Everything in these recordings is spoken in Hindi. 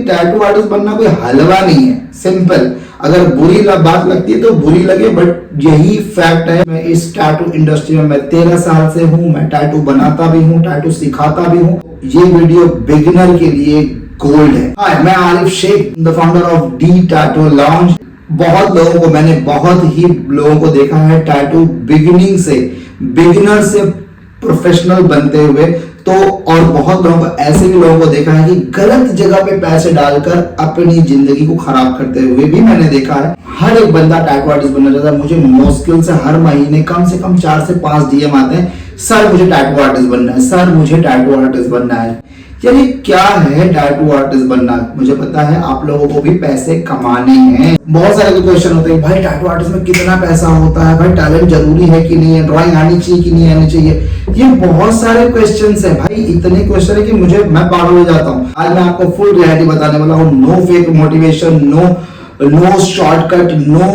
टैटू आर्टिस्ट बनना कोई हलवा नहीं है, सिंपल। अगर बुरी बात लगती है तो बुरी लगे, बट यही फैक्ट है। मैं इस टैटू इंडस्ट्री में मैं 13 साल से हूँ। मैं टैटू बनाता भी हूँ, टैटू सिखाता भी हूँ। ये वीडियो बिगिनर के लिए गोल्ड है। हाय, मैं Arif Sheikh, the founder of the tattoo lounge. बहुत ही लोगों को देखा है टैटू बिगिनर से प्रोफेशनल बनते हुए, तो और बहुत लोगों को ऐसे भी लोगों को देखा है कि गलत जगह पे पैसे डालकर अपनी जिंदगी को खराब करते हुए भी मैंने देखा है। हर एक बंदा टैटू आर्टिस्ट बनना चाहता है। मुझे मुश्किल से हर महीने कम से कम 4 से 5 डीएम आते हैं, सर मुझे टैटू आर्टिस्ट बनना है, सर मुझे टैटू आर्टिस्ट बनना है। यानी क्या है टैटू आर्टिस्ट बनना? मुझे पता है आप लोगों को भी पैसे कमाने हैं। बहुत सारे क्वेश्चन होते हैं, भाई टैटू आर्टिस्ट में कितना पैसा होता है, भाई टैलेंट जरूरी है कि नहीं है, ड्राइंग आनी चाहिए कि नहीं आनी चाहिए। ये बहुत सारे क्वेश्चंस हैं भाई, इतने क्वेश्चन है कि मैं पागल हो जाता हूँ। आज मैं आपको फुल रियलिटी बताने वाला हूँ। No fake motivation, no shortcut, no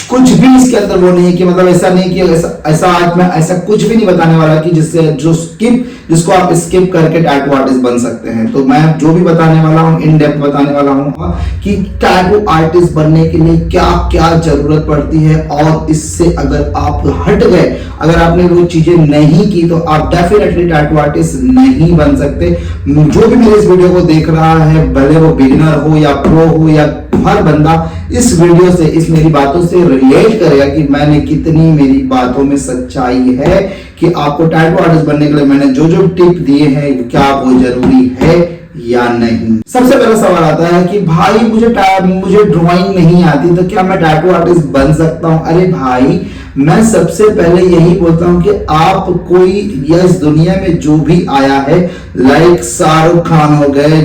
कुछ भी इसके अंदर वो नहीं है कि मतलब ऐसा नहीं कि ऐसा आज मैं ऐसा कुछ भी नहीं बताने वाला कि जिसको आप स्किप करके टैटू आर्टिस्ट बन सकते हैं। तो मैं जो भी बताने वाला हूँ इन डेप्थ बताने वाला हूँ कि टैटू आर्टिस्ट बनने के लिए क्या क्या जरूरत पड़ती है, और इससे अगर आप हट गए, अगर आपने वो चीजें नहीं की तो आप डेफिनेटली टैटू आर्टिस्ट नहीं बन सकते। जो भी मेरे इस वीडियो को देख रहा है, भले वो बिगिनर हो या प्रो हो, या हर बंदा इस वीडियो से, इस मेरी बातों से रिलेट करेगा कि मैंने कितनी मेरी बातों में सच्चाई है, कि आपको टैटू आर्टिस्ट बनने के लिए मैंने जो जो टिप दिए हैं क्या वो जरूरी है या नहीं। सबसे पहला सवाल आता है कि भाई मुझे ड्राइंग नहीं आती तो क्या मैं टैटू आर्टिस्ट बन सकता हूं? अरे भाई, मैं सबसे पहले यही बोलता हूं कि आप कोई इस दुनिया में जो भी आया है, लाइक शाहरुख खान हो गए,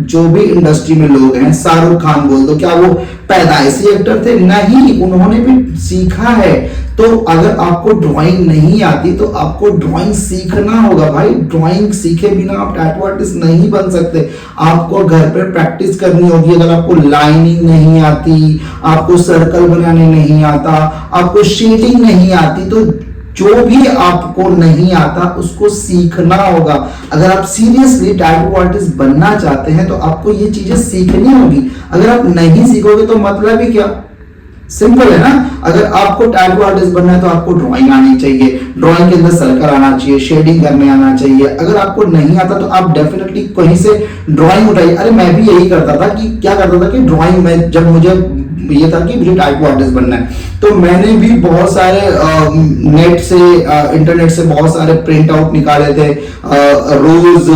जो भी इंडस्ट्री में लोग हैं, शाहरुख खान बोल दो, क्या वो पैदाइशी एक्टर थे? नहीं, उन्होंने भी सीखा है। तो अगर आपको ड्राइंग नहीं आती तो आपको ड्राइंग सीखना होगा भाई। ड्राइंग सीखे बिना आप टैटू आर्टिस्ट नहीं बन सकते। आपको घर पर प्रैक्टिस करनी होगी। अगर आपको लाइनिंग नहीं आती, आपको सर्कल बनाने नहीं आता, आपको शेडिंग नहीं आती, तो जो भी आपको नहीं आता उसको सीखना होगा। अगर आप सीरियसली टैटू आर्टिस्ट बनना चाहते हैं तो आपको ये चीजें सीखनी होगी। अगर आप नहीं सीखोगे तो मतलब ही क्या? सिंपल है ना। अगर आपको टैटू आर्टिस्ट बनना है तो आपको ड्राइंग आनी चाहिए, ड्राइंग के अंदर सर्कल आना चाहिए, शेडिंग करने आना चाहिए। अगर आपको नहीं आता तो आप डेफिनेटली कहीं से ड्राइंग उठाइए। अरे मैं भी यही करता था कि क्या करता था कि ड्राइंग में जब मुझे ये था कि मुझे टैटू आर्टिस्ट बनना है तो मैंने भी बहुत सारे नेट से इंटरनेट से बहुत सारे प्रिंट आउट निकाले थे। रोज,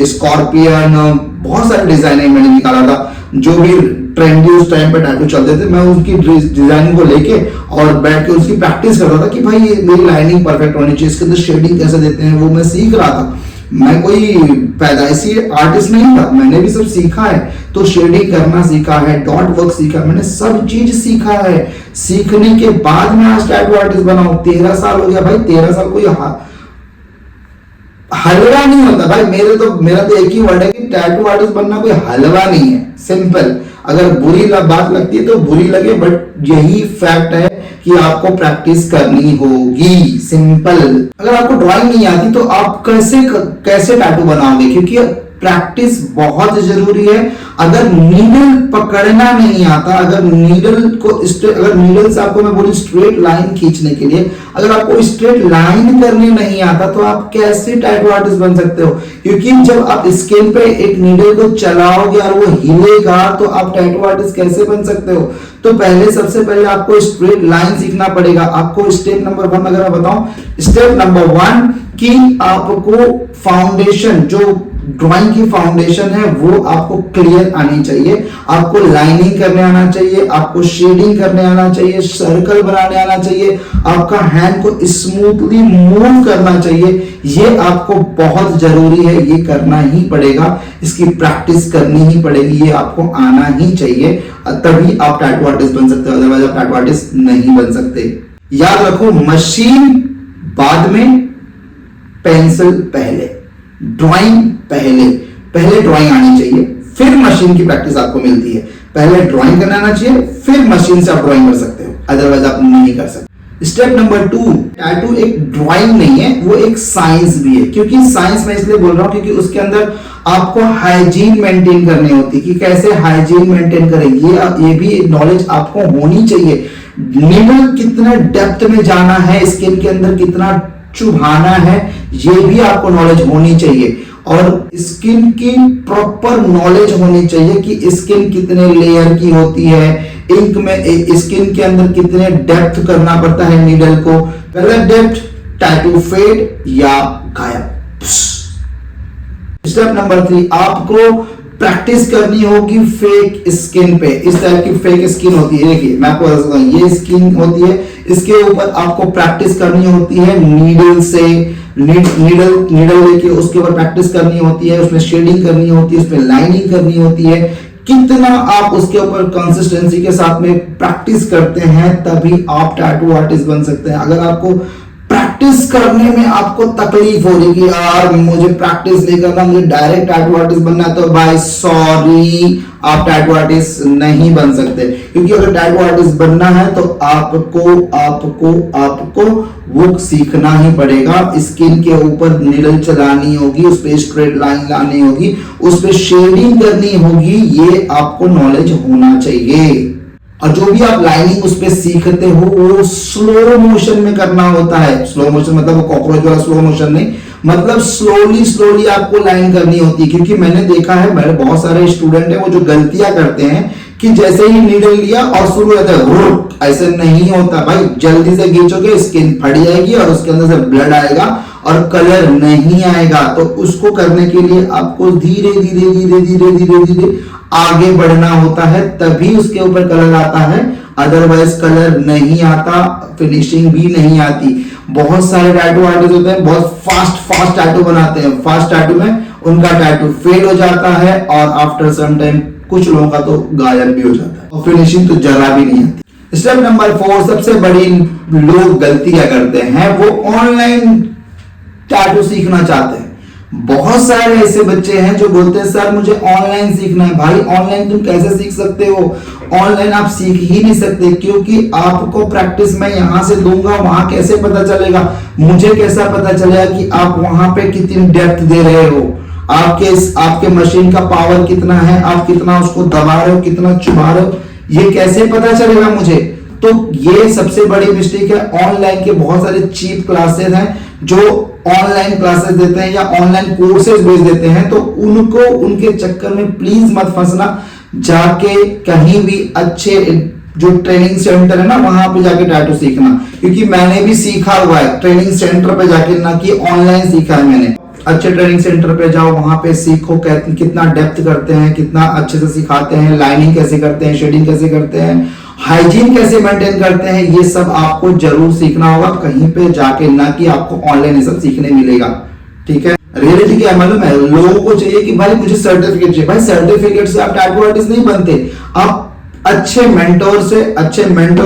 स्कॉर्पियन, बहुत सारे डिजाइनिंग मैंने निकाला था। जो भी ट्रेंडी उस टाइम पे टैटू चलते थे, मैं उसकी डिजाइनिंग को लेके और बैठ के उसकी प्रैक्टिस करता था कि भाई ये मेरी लाइनिंग परफेक्ट होनी चाहिए, इसके अंदर शेडिंग कैसे देते हैं वो मैं सीख रहा था। मैं कोई पैदाइशी आर्टिस्ट नहीं था, मैंने भी सब सीखा है। तो शेडिंग करना सीखा है, डॉट वर्क सीखा है, मैंने सब चीज सीखा है। सीखने के बाद मैं आज टैटू आर्टिस्ट बना हूं। 13 साल हो गया भाई। 13 साल कोई हलवा नहीं होता भाई। मेरा तो एक ही वर्ड है कि टैटू आर्टिस्ट बनना कोई हलवा नहीं है, सिंपल। अगर बुरी बात लगती है तो बुरी लगे, बट यही फैक्ट है कि आपको प्रैक्टिस करनी होगी, सिंपल। अगर आपको ड्राइंग नहीं आती तो आप कैसे टैटू बनाओगे? क्योंकि प्रैक्टिस बहुत जरूरी है। अगर नीडल पकड़ना नहीं आता, अगर नीडल से आपको मैं बोलूं स्ट्रेट लाइन खींचने के लिए, अगर आपको स्ट्रेट लाइन करने नहीं आता तो आप कैसे टैटू आर्टिस्ट बन सकते हो? क्योंकि जब आप स्केल पे एक नीडल को चलाओगे और वो हिलेगा तो आप टैटू आर्टिस्ट कैसे बन सकते हो? तो सबसे पहले आपको स्ट्रेट लाइन सीखना पड़ेगा। आपको स्टेप नंबर 1 अगर मैं बताऊं, स्टेप नंबर 1 कि आपको फाउंडेशन, जो ड्राइंग की फाउंडेशन है वो आपको क्लियर आनी चाहिए। आपको लाइनिंग करने आना चाहिए, आपको शेडिंग करने आना चाहिए, सर्कल बनाने आना चाहिए, आपका हैंड को स्मूथली मूव करना चाहिए। ये आपको बहुत जरूरी है, ये करना ही पड़ेगा, इसकी प्रैक्टिस करनी ही पड़ेगी, ये आपको आना ही चाहिए, तभी आप टैटू आर्टिस्ट बन सकते हो। अदरवाइज आप टैटू आर्टिस्ट नहीं बन सकते। याद रखो, मशीन बाद में, पेंसिल पहले, ड्राइंग पहले ड्राइंग आनी चाहिए, फिर मशीन की प्रैक्टिस आपको मिलती है। पहले ड्राइंग करना आना चाहिए, फिर मशीन से आप ड्राइंग कर सकते हो, अदरवाइज आप नहीं कर सकते। स्टेप नंबर 2, टैटू एक ड्राइंग नहीं है, वो एक साइंस भी है। क्योंकि साइंस मैं इसलिए बोल रहा हूं क्योंकि उसके अंदर आपको हाइजीन मेंटेन करनी होती है कि कैसे हाइजीन मेंटेन करें, ये भी नॉलेज आपको होनी चाहिए। नीडल कितना डेप्थ में जाना है, स्किन के अंदर कितना चुभाना है, ये भी आपको नॉलेज होनी चाहिए। और स्किन की प्रॉपर नॉलेज होनी चाहिए कि स्किन कितने लेयर की होती है, इंक में स्किन के अंदर कितने डेप्थ करना पड़ता है नीडल को, गलत डेप्थ, टैटू फेड या गायब। स्टेप नंबर 3, आपको प्रैक्टिस करनी होगी फेक स्किन पे। इस टाइप की फेक स्किन होती है, देखिए मैं आपको बताता हूं, ये स्किन होती है, इसके ऊपर आपको प्रैक्टिस करनी होती है नीडल से, नीडल लेके उसके ऊपर प्रैक्टिस करनी होती है, उसमें शेडिंग करनी होती है, उसमें लाइनिंग करनी होती है। कितना आप उसके ऊपर कंसिस्टेंसी के साथ में प्रैक्टिस करते हैं तभी आप टैटू आर्टिस्ट बन सकते हैं। अगर आपको प्रैक्टिस करने में आपको तकलीफ हो रही कि यार मुझे प्रैक्टिस नहीं करना, मुझे डायरेक्ट टैटू आर्टिस्ट बनना है, तो भाई सॉरी, आप टैटू आर्टिस्ट नहीं बन सकते। क्योंकि अगर टैटू आर्टिस्ट बनना है तो आपको वो सीखना ही पड़ेगा। स्किन के ऊपर नीडल चलानी होगी, उस पर स्ट्रेट लाइन लानी होगी, उस पर शेडिंग करनी होगी, ये आपको नॉलेज होना चाहिए। और जो भी आप लाइनिंग उस पे सीखते हो वो स्लो मोशन में करना होता है। स्लो मोशन मतलब वो कॉकरोच वाला स्लो मोशन नहीं, मतलब स्लोली आपको लाइन करनी होती है। क्योंकि मैंने देखा है, मेरे बहुत सारे स्टूडेंट हैं वो जो गलतियां करते हैं कि जैसे ही नीडल लिया और शुरू होता है, ऐसे नहीं होता भाई। जल्दी से खींचोगे स्किन फट जाएगी और उसके अंदर से ब्लड आएगा और कलर नहीं आएगा। तो उसको करने के लिए आपको धीरे धीरे आगे बढ़ना होता है, तभी उसके ऊपर कलर आता है, अदरवाइज कलर नहीं आता, फिनिशिंग भी नहीं आती। बहुत सारे टैटू आर्टिस्ट होते हैं, बहुत फास्ट टैटू बनाते हैं, फास्ट टैटू में उनका टैटू फेड हो जाता है और आफ्टर सम टाइम कुछ लोगों का तो गायब भी हो जाता है और फिनिशिंग तो जरा भी नहीं आती। स्टेप नंबर 4, सबसे बड़ी लोग गलती क्या करते हैं, वो ऑनलाइन टैटू सीखना चाहते हैं। बहुत सारे ऐसे बच्चे हैं जो बोलते हैं सर मुझे ऑनलाइन सीखना है। भाई ऑनलाइन तुम कैसे सीख सकते हो, ऑनलाइन आप सीख ही नहीं सकते, क्योंकि आपको प्रैक्टिस मैं यहां से दूंगा, वहां कैसे पता चलेगा, मुझे कैसा पता चलेगा कि आप वहां पे कितनी डेप्थ दे रहे हो, आपके मशीन का पावर कितना है, आप कितना उसको दबा रहे हो, कितना चुभा रहे हो, ये कैसे पता चलेगा मुझे। तो ये सबसे बड़ी मिस्टेक है। ऑनलाइन के बहुत सारे चीप क्लासेस हैं जो ऑनलाइन क्लासेस देते हैं या ऑनलाइन कोर्सेज भेज देते हैं, तो उनको उनके चक्कर में प्लीज मत फंसना। जाके कहीं भी अच्छे जो ट्रेनिंग सेंटर है ना, वहां पे जाके टैटू सीखना, क्योंकि मैंने भी सीखा हुआ है ट्रेनिंग सेंटर पे जाके, ना कि ऑनलाइन सीखा है मैंने। अच्छे ट्रेनिंग सेंटर पे जाओ, वहां पे सीखो कितना डेप्थ करते हैं, कितना अच्छे से सिखाते हैं, लाइनिंग कैसे करते हैं, शेडिंग कैसे करते हैं, हाइजीन कैसे मेंटेन करते हैं, ये सब आपको जरूर सीखना होगा कहीं पे जाके, ना कि आपको ऑनलाइन ये सब सीखने मिलेगा। ठीक है, रियलिटी क्या मालूम है, लोगों को चाहिए कि भाई मुझे सर्टिफिकेट चाहिए। भाई सर्टिफिकेट से आप टैटू आर्टिस्ट नहीं बनते, आप अच्छे मेंटोर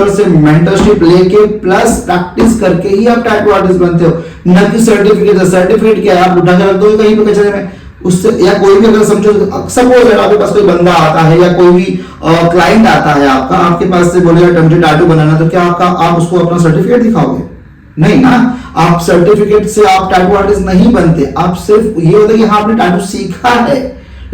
से मेंटरशिप लेके प्लस प्रैक्टिस करके ही आप टैटू आर्टिस्ट बनते हो, न कि सर्टिफिकेट क्या है आप उठा के रख दो कहीं पे कचरे में उससे। या कोई भी अगर समझो, सपोज अगर आपके पास कोई बंदा आता है या कोई भी क्लाइंट आता है आपका, आपके पास से बोलेगा मुझे टैटू बनाना, तो क्या आप उसको अपना सर्टिफिकेट दिखाओगे? नहीं ना, आप सर्टिफिकेट से आप टैटू आर्टिस्ट नहीं बनते। आप सिर्फ ये होता है कि हाँ आपने टैटू सीखा है,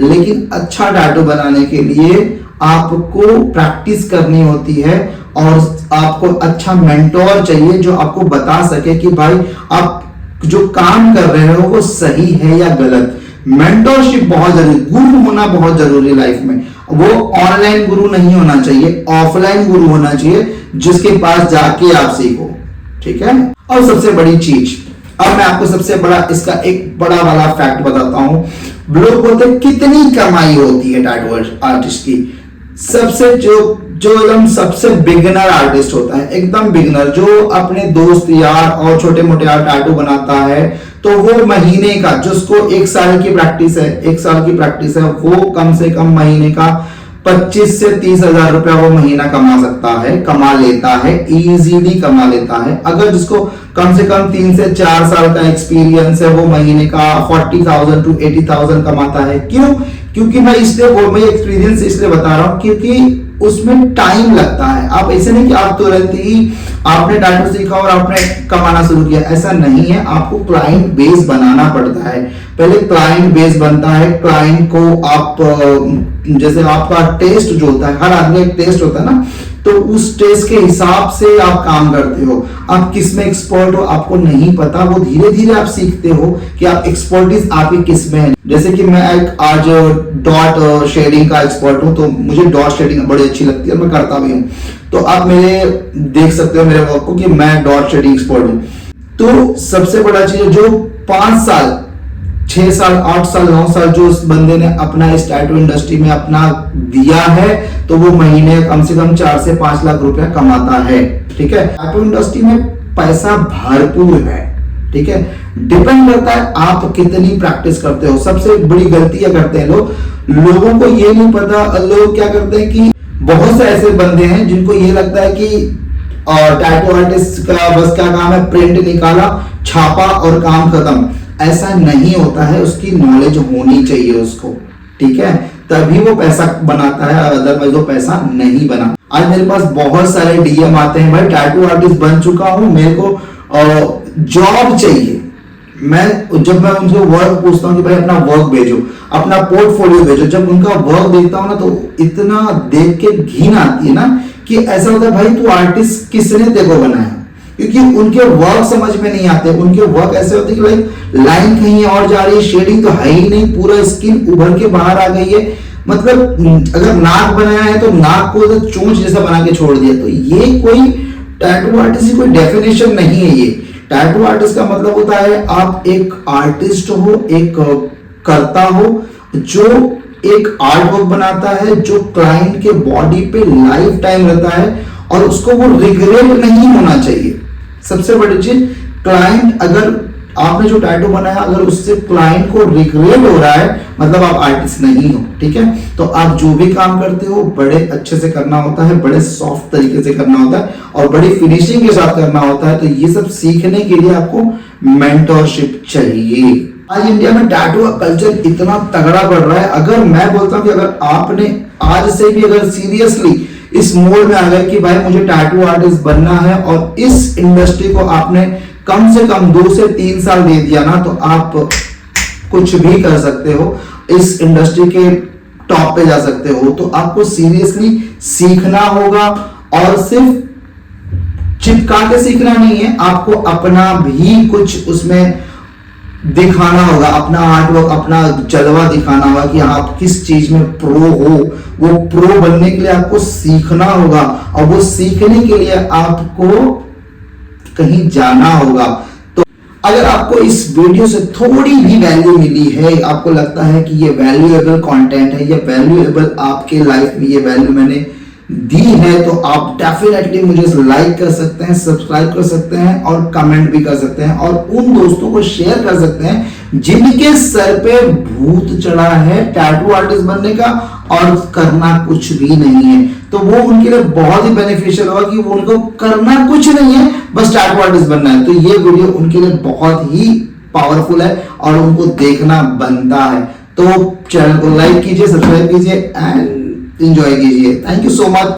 लेकिन अच्छा टैटू बनाने के लिए आपको प्रैक्टिस करनी होती है और आपको अच्छा मेंटोर चाहिए जो आपको बता सके कि भाई आप जो काम कर रहे हो वो सही है या गलत। मेंटोरशिप बहुत जरूरी, गुरु होना बहुत जरूरी है लाइफ में। वो ऑनलाइन गुरु नहीं होना चाहिए, ऑफलाइन गुरु होना चाहिए जिसके पास जाके आप सीखो। ठीक है, और सबसे बड़ी चीज, अब मैं आपको सबसे बड़ा इसका एक बड़ा वाला फैक्ट बताता हूं। लोग बोलते हैं कितनी कमाई होती है टैटू आर्टिस्ट की। सबसे जो एकदम सबसे बिगिनर आर्टिस्ट होता है, एकदम बिगिनर, जो अपने दोस्त यार और छोटे मोटे टैटू बनाता है, तो वो महीने का, जिसको 1 साल की प्रैक्टिस है, वो कम से कम महीने का 25 से 30 हजार रुपया वो महीना कमा सकता है, कमा लेता है, इजीली कमा लेता है। अगर जिसको कम से कम 3 से 4 साल का एक्सपीरियंस है, वो महीने का 40,000 to 80,000 कमाता है। क्यों? क्योंकि मैं एक्सपीरियंस इसलिए बता रहा हूं क्योंकि उसमें टाइम लगता है। आप ऐसे नहीं कि आप तुरंत ही आपने टैटू सीखा और आपने कमाना शुरू किया, ऐसा नहीं है। आपको क्लाइंट बेस बनाना पड़ता है, पहले क्लाइंट बेस बनता है, क्लाइंट को आप जैसे आपका टेस्ट जो होता है, हर आदमी एक टेस्ट होता है ना, तो उस टेस्ट के हिसाब से आप काम करते हो। आप किस में एक्सपर्ट हो आपको नहीं पता, वो धीरे धीरे आप सीखते हो कि आप एक्सपर्टीज आपकी किस में है। जैसे कि मैं एक आज डॉट शेडिंग का एक्सपर्ट हूं, तो मुझे डॉट शेडिंग बड़ी अच्छी लगती है, मैं करता भी हूं। तो आप मेरे देख सकते हो मेरे वर्क को कि मैं डॉट शेडिंग एक्सपर्ट हूं। तो सबसे बड़ा चीज जो 5 साल 6 साल 8 साल 9 साल जो उस बंदे ने अपना इस टैटू इंडस्ट्री में अपना दिया है, तो वो महीने कम से कम 4 से 5 लाख रुपया कमाता है। ठीक है, टैटू इंडस्ट्री में पैसा भरपूर है। ठीक है, डिपेंड करता है आप कितनी प्रैक्टिस करते हो। सबसे बड़ी गलती क्या करते हैं लोगों को ये नहीं पता, लोग क्या करते हैं कि बहुत से ऐसे बंदे हैं जिनको ये लगता है कि टैटू आर्टिस्ट का बस क्या काम है, प्रिंट निकाला, छापा और काम खत्म। ऐसा नहीं होता है, उसकी नॉलेज होनी चाहिए उसको। ठीक है, तभी वो पैसा बनाता है, अदरवाइज वो पैसा नहीं बना। आज मेरे पास बहुत सारे डीएम आते हैं, भाई टैटू आर्टिस्ट बन चुका हूं, मेरे को जॉब चाहिए। जब मैं उनसे वर्क पूछता हूँ कि भाई अपना वर्क भेजो, अपना पोर्टफोलियो भेजो, जब उनका वर्क देखता हूँ ना, तो इतना देख के घिन आती है ना कि ऐसा होता है भाई तू आर्टिस्ट किसने तेरे को बनाया, क्योंकि उनके वर्क समझ में नहीं आते। उनके वर्क ऐसे होते हैं कि भाई लाइन कहीं और जा रही है, शेडिंग तो है ही नहीं, पूरा स्किन उभर के बाहर आ गई है। मतलब अगर नाक बनाया है तो नाक को तो चोंच जैसा बना के छोड़ दिया। तो ये कोई टैटू आर्टिस्ट की कोई डेफिनेशन नहीं है। ये टैटू आर्टिस्ट का मतलब होता है आप एक आर्टिस्ट हो, एक करता हो जो एक आर्ट वर्क बनाता है, जो क्लाइंट के बॉडी पे लाइफ टाइम रहता है और उसको वो रिग्रेट नहीं होना चाहिए। सबसे बड़ी चीज, क्लाइंट अगर आपने जो टैटू बनाया अगर उससे क्लाइंट को रिग्रेट हो रहा है, मतलब आप आर्टिस्ट नहीं हो। ठीक है, तो आप जो भी काम करते हो बड़े अच्छे से करना होता है, बड़े सॉफ्ट तरीके से करना होता है और बड़ी फिनिशिंग के साथ करना होता है। तो ये सब सीखने के लिए आपको मेंटरशिप चाहिए। आज इंडिया में टैटू का कल्चर इतना तगड़ा बढ़ रहा है। अगर मैं बोलता हूं कि अगर आपने आज से भी अगर सीरियसली इस मोड में आ गए कि भाई मुझे टैटू आर्टिस्ट बनना है और इस इंडस्ट्री को आपने कम से कम 2 से 3 साल दे दिया ना, तो आप कुछ भी कर सकते हो, इस इंडस्ट्री के टॉप पे जा सकते हो। तो आपको सीरियसली सीखना होगा और सिर्फ चिपका के सीखना नहीं है, आपको अपना भी कुछ उसमें दिखाना होगा, अपना आर्ट वर्क, अपना जलवा दिखाना होगा कि आप किस चीज में प्रो हो। वो प्रो बनने के लिए आपको सीखना होगा और वो सीखने के लिए आपको कहीं जाना होगा। तो अगर आपको इस वीडियो से थोड़ी भी वैल्यू मिली है, आपको लगता है कि ये वैल्यूएबल कंटेंट है, ये वैल्यूएबल आपके लाइफ में ये वैल्यू मैंने दी है, तो आप डेफिनेटली मुझे लाइक कर सकते हैं, सब्सक्राइब कर सकते हैं और कमेंट भी कर सकते हैं और उन दोस्तों को शेयर कर सकते हैं जिनके सर पे भूत चढ़ा है टैटू आर्टिस्ट बनने का और करना कुछ भी नहीं है। तो वो उनके लिए बहुत ही बेनिफिशियल होगा कि वो उनको करना कुछ नहीं है, बस टैटू आर्टिस्ट बनना है। तो ये वीडियो उनके लिए बहुत ही पावरफुल है और उनको देखना बनता है। तो चैनल को लाइक कीजिए, सब्सक्राइब कीजिए एंड एंजॉय कीजिए। Thank you so much.